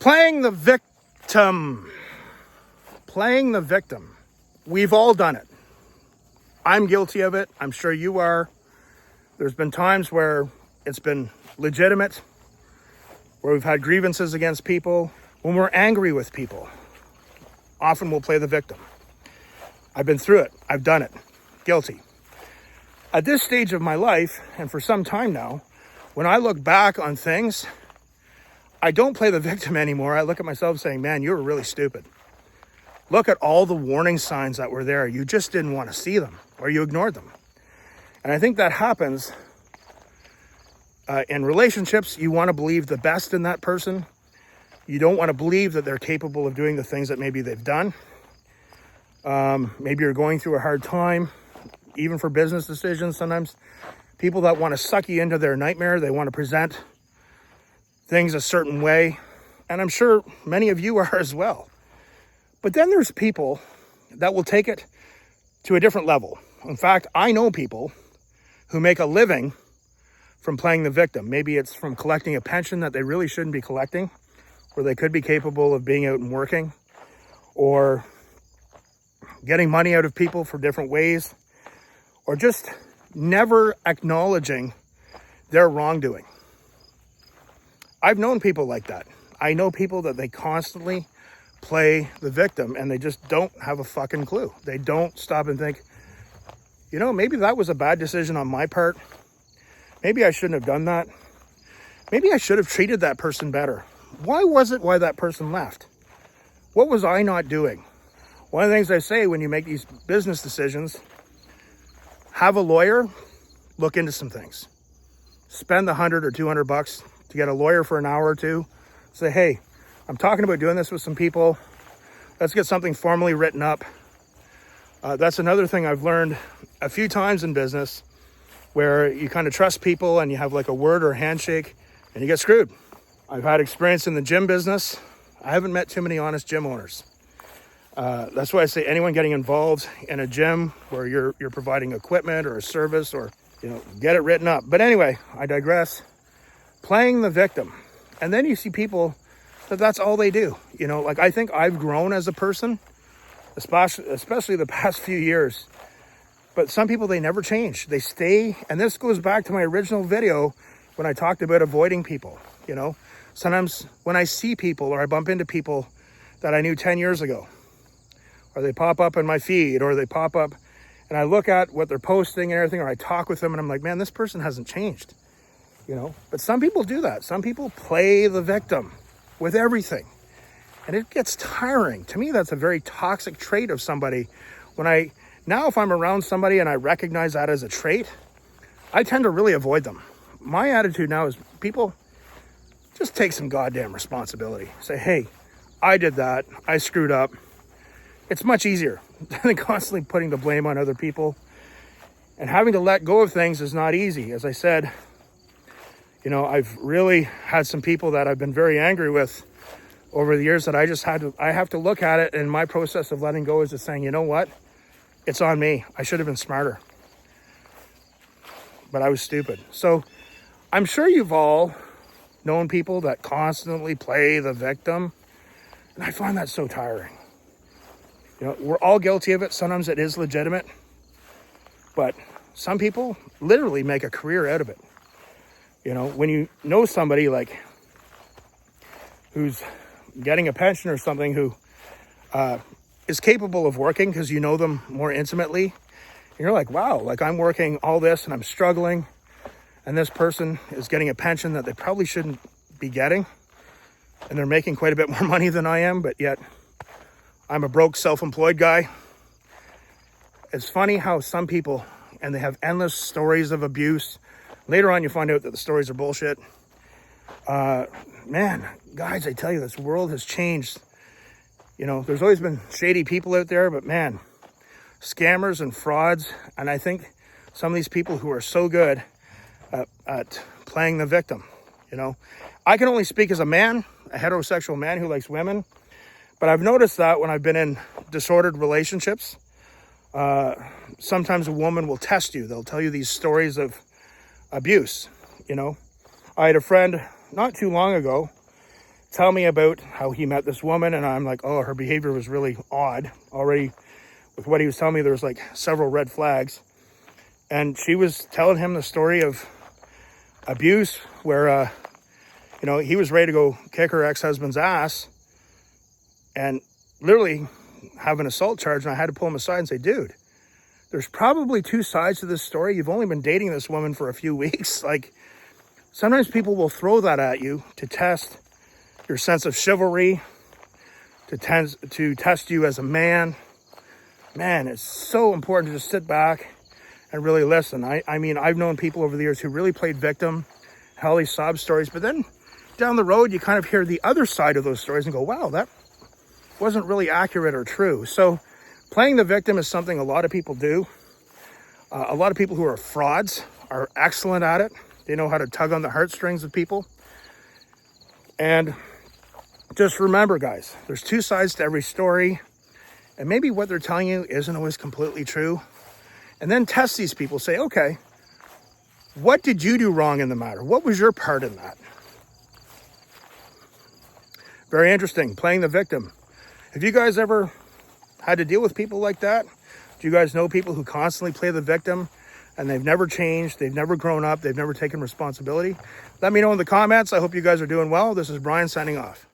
Playing the victim. Playing the victim. We've all done it. I'm guilty of it. I'm sure you are. There's been times where it's been legitimate, where we've had grievances against people. When we're angry with people, often we'll play the victim. I've been through it. I've done it. Guilty. At this stage of my life, and for some time now, when I look back on things, I don't play the victim anymore. I look at myself saying, man, you were really stupid. Look at all the warning signs that were there. You just didn't want to see them, or you ignored them. And I think that happens in relationships. You want to believe the best in that person. You don't want to believe that they're capable of doing the things that maybe they've done. Maybe you're going through a hard time, even for business decisions. Sometimes people that want to suck you into their nightmare, they want to present things a certain way. And I'm sure many of you are as well. But then there's people that will take it to a different level. In fact, I know people who make a living from playing the victim. Maybe it's from collecting a pension that they really shouldn't be collecting, where they could be capable of being out and working, or getting money out of people for different ways, or just never acknowledging their wrongdoing. I've known people like that. I know people that they constantly play the victim and they just don't have a fucking clue. They don't stop and think, you know, maybe that was a bad decision on my part. Maybe I shouldn't have done that. Maybe I should have treated that person better. Why that person left? What was I not doing? One of the things I say when you make these business decisions, have a lawyer look into some things. Spend the $100 or $200 to get a lawyer for an hour or two. Say, hey, I'm talking about doing this with some people. Let's get something formally written up. That's another thing I've learned a few times in business, where you kind of trust people and you have like a word or a handshake and you get screwed. I've had experience in the gym business. I haven't met too many honest gym owners. That's why I say anyone getting involved in a gym where you're providing equipment or a service, or, you know, get it written up. But anyway, I digress. Playing the victim. And then you see people that's all they do. You know, like I think I've grown as a person, especially the past few years. But some people, they never change. They stay. And this goes back to my original video when I talked about avoiding people. You know, sometimes when I see people or I bump into people that I knew 10 years ago, or they pop up in my feed, or they pop up and I look at what they're posting and everything, or I talk with them and I'm like, man, this person hasn't changed, you know. But some people do that. Some people play the victim with everything, and it gets tiring. To me, that's a very toxic trait of somebody. If I'm around somebody and I recognize that as a trait, I tend to really avoid them. My attitude now is, people, just take some goddamn responsibility. Say, hey, I did that. I screwed up. It's much easier than constantly putting the blame on other people. And having to let go of things is not easy. As I said, you know, I've really had some people that I've been very angry with over the years that I have to look at it, and my process of letting go is just saying, you know what? It's on me. I should have been smarter. But I was stupid. So I'm sure you've all known people that constantly play the victim. And I find that so tiring. You know, we're all guilty of it. Sometimes it is legitimate. But some people literally make a career out of it. You know, when you know somebody like who's getting a pension or something, who is capable of working because you know them more intimately, and you're like, wow, like I'm working all this and I'm struggling, and this person is getting a pension that they probably shouldn't be getting, and they're making quite a bit more money than I am, but yet I'm a broke self-employed guy. It's funny how some people, and they have endless stories of abuse. Later on, you find out that the stories are bullshit. Man, guys, I tell you, this world has changed. You know, there's always been shady people out there, but man, scammers and frauds. And I think some of these people who are so good at playing the victim, you know, I can only speak as a man, a heterosexual man who likes women. But I've noticed that when I've been in disordered relationships, sometimes a woman will test you. They'll tell you these stories of abuse. You know, I had a friend not too long ago tell me about how he met this woman, and I'm like, oh, her behavior was really odd. Already with what he was telling me, there was like several red flags. And she was telling him the story of abuse where, you know, he was ready to go kick her ex-husband's ass and literally have an assault charge. And I had to pull him aside and say, dude, there's probably two sides to this story. You've only been dating this woman for a few weeks. Like, sometimes people will throw that at you to test your sense of chivalry, to test you as a man. Man, it's so important to just sit back and really listen. I mean, I've known people over the years who really played victim, had all these sob stories, but then down the road, you kind of hear the other side of those stories and go, wow, that wasn't really accurate or true. So playing the victim is something a lot of people do. A lot of people who are frauds are excellent at it. They know how to tug on the heartstrings of people. And just remember, guys, there's two sides to every story. And maybe what they're telling you isn't always completely true. And then test these people. Say, okay, what did you do wrong in the matter? What was your part in that? Very interesting, playing the victim. Have you guys ever had to deal with people like that? Do you guys know people who constantly play the victim and they've never changed, they've never grown up, they've never taken responsibility? Let me know in the comments. I hope you guys are doing well. This is Bryan signing off.